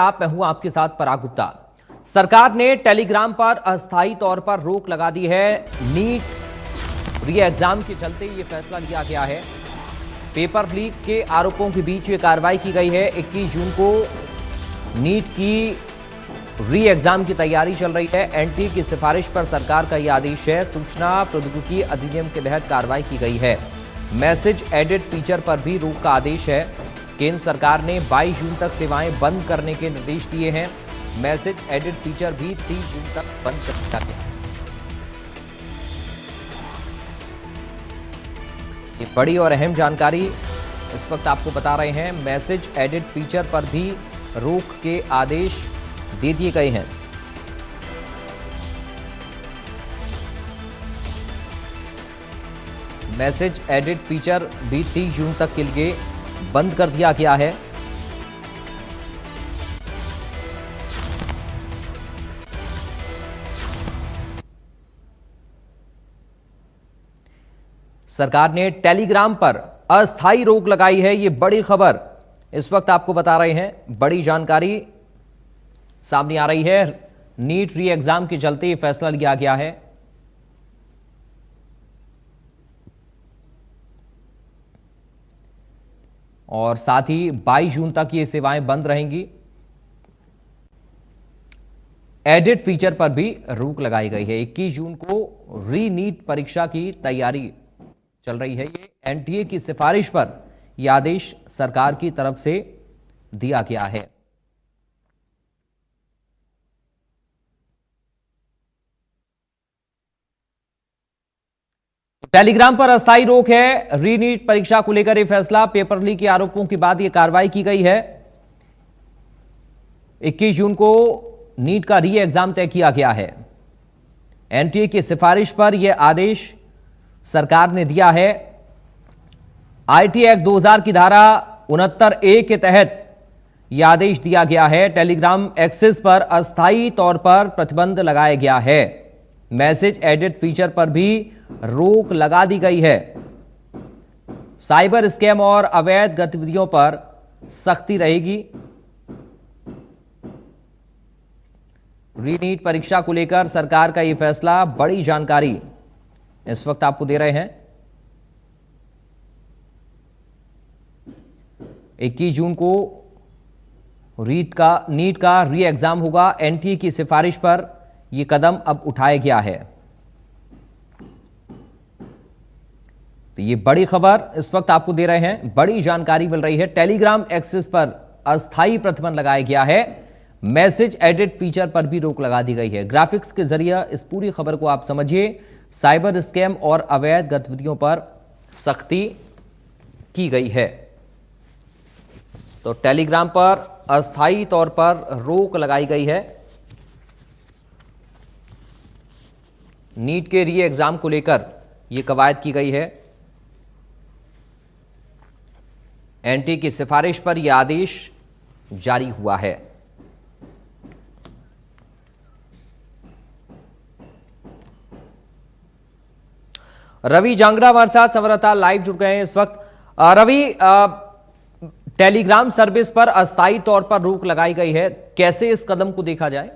मैं हूं आपके साथ पराग गुप्ता। सरकार ने टेलीग्राम पर अस्थायी तौर पर रोक लगा दी है। नीट री एग्जाम के चलते ये फैसला लिया गया है। पेपर लीक के आरोपों के बीच ये कार्रवाई की गई है। 21 जून को नीट की री एग्जाम की तैयारी चल रही है। एनटीए की सिफारिश पर सरकार का यह आदेश है। सूचना प्रौद्योगिकी अधिनियम के तहत कार्रवाई की गई है। मैसेज एडिट फीचर पर भी रोक का आदेश है। केंद्र सरकार ने 22 जून तक सेवाएं बंद करने के निर्देश दिए हैं। मैसेज एडिट फीचर भी 30 जून तक बंद कर दिया गया। ये बड़ी और अहम जानकारी इस वक्त आपको बता रहे हैं। मैसेज एडिट फीचर पर भी रोक के आदेश दे दिए गए हैं। मैसेज एडिट फीचर भी 30 जून तक के लिए बंद कर दिया गया है। सरकार ने टेलीग्राम पर अस्थायी रोक लगाई है। ये बड़ी खबर इस वक्त आपको बता रहे हैं। बड़ी जानकारी सामने आ रही है। नीट री एग्जाम के चलते ये फैसला लिया गया है। और साथ ही 22 जून तक ये सेवाएं बंद रहेंगी। एडिट फीचर पर भी रोक लगाई गई है। 21 जून को री नीट परीक्षा की तैयारी चल रही है। ये एनटीए की सिफारिश पर यह आदेश सरकार की तरफ से दिया गया है। टेलीग्राम पर अस्थायी रोक है। री नीट परीक्षा को लेकर यह फैसला। पेपर लीक के आरोपों के बाद यह कार्रवाई की गई है। 21 जून को नीट का री एग्जाम तय किया गया है। एनटीए की सिफारिश पर यह आदेश सरकार ने दिया है। आईटी एक्ट 2000 की धारा 69A के तहत यह आदेश दिया गया है। टेलीग्राम एक्सेस पर अस्थायी तौर पर प्रतिबंध लगाया गया है। मैसेज एडिट फीचर पर भी रोक लगा दी गई है। साइबर स्कैम और अवैध गतिविधियों पर सख्ती रहेगी। री नीट परीक्षा को लेकर सरकार का यह फैसला। बड़ी जानकारी इस वक्त आपको दे रहे हैं। 21 जून को नीट का री एग्जाम होगा। एनटीए की सिफारिश पर यह कदम अब उठाया गया है। तो ये बड़ी खबर इस वक्त आपको दे रहे हैं। बड़ी जानकारी मिल रही है। टेलीग्राम एक्सेस पर अस्थायी प्रतिबंध लगाया गया है। मैसेज एडिट फीचर पर भी रोक लगा दी गई है। ग्राफिक्स के जरिए इस पूरी खबर को आप समझिए। साइबर स्कैम और अवैध गतिविधियों पर सख्ती की गई है। तो टेलीग्राम पर अस्थायी तौर पर रोक लगाई गई है। नीट के री एग्जाम को लेकर यह कवायद की गई है। एनटीए की सिफारिश पर यह आदेश जारी हुआ है। रवि जांगड़ा हमारे साथ संवाददाता लाइव जुड़ गए हैं इस वक्त। रवि, टेलीग्राम सर्विस पर अस्थायी तौर पर रोक लगाई गई है। कैसे इस कदम को देखा जाए?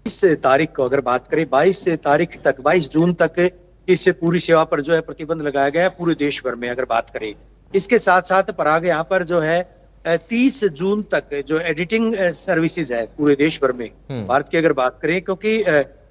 22 तारीख को अगर बात करें, 22 तारीख तक, 22 जून तक इस पूरी सेवा पर जो है प्रतिबंध लगाया गया है पूरे देश भर में। अगर बात करें इसके साथ साथ पराग यहाँ पर जो है 30 जून तक जो एडिटिंग सर्विसेज है पूरे देश भर में, भारत की अगर बात करें, क्योंकि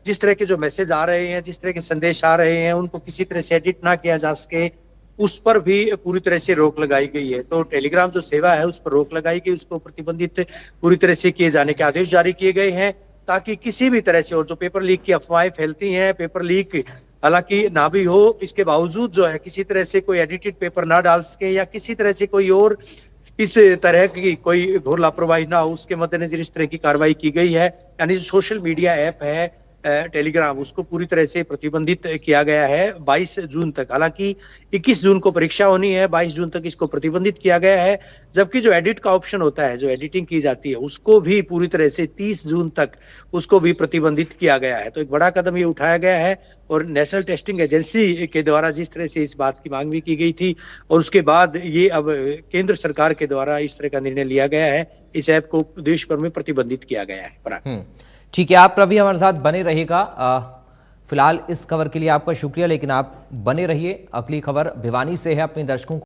जिस तरह के जो मैसेज आ रहे हैं, जिस तरह के संदेश आ रहे हैं, उनको किसी तरह से एडिट ना किया जा सके, उस पर भी पूरी तरह से रोक लगाई गई है। तो टेलीग्राम जो सेवा है उस पर रोक लगाई गई, उसको प्रतिबंधित पूरी तरह से किए जाने के आदेश जारी किए गए हैं, ताकि किसी भी तरह से, और जो पेपर लीक की अफवाहें फैलती हैं, पेपर लीक हालांकि ना भी हो, इसके बावजूद जो है किसी तरह से कोई एडिटेड पेपर ना डाल सके या किसी तरह से कोई और इस तरह की कोई घोर लापरवाही ना हो, उसके मद्देनजर इस तरह की कार्रवाई की गई है। यानी जो सोशल मीडिया ऐप है टेलीग्राम, उसको पूरी तरह से प्रतिबंधित किया गया है 22 जून तक। हालांकि 21 जून को परीक्षा होनी है, 22 जून तक इसको प्रतिबंधित किया गया है। जबकि जो एडिट का ऑप्शन होता है, जो एडिटिंग की जाती है, उसको भी पूरी तरह से 30 जून तक उसको भी प्रतिबंधित किया गया है। तो एक बड़ा कदम ये उठाया गया है। और नेशनल टेस्टिंग एजेंसी के द्वारा जिस तरह से इस बात की मांग भी की गई थी, और उसके बाद ये अब केंद्र सरकार के द्वारा इस तरह का निर्णय लिया गया है इस ऐप को देश भर में प्रतिबंधित किया गया है। पराग। ठीक है, आप रवि हमारे साथ बने रहिएगा। फिलहाल इस खबर के लिए आपका शुक्रिया, लेकिन आप बने रहिए। अगली खबर भिवानी से है, अपने दर्शकों को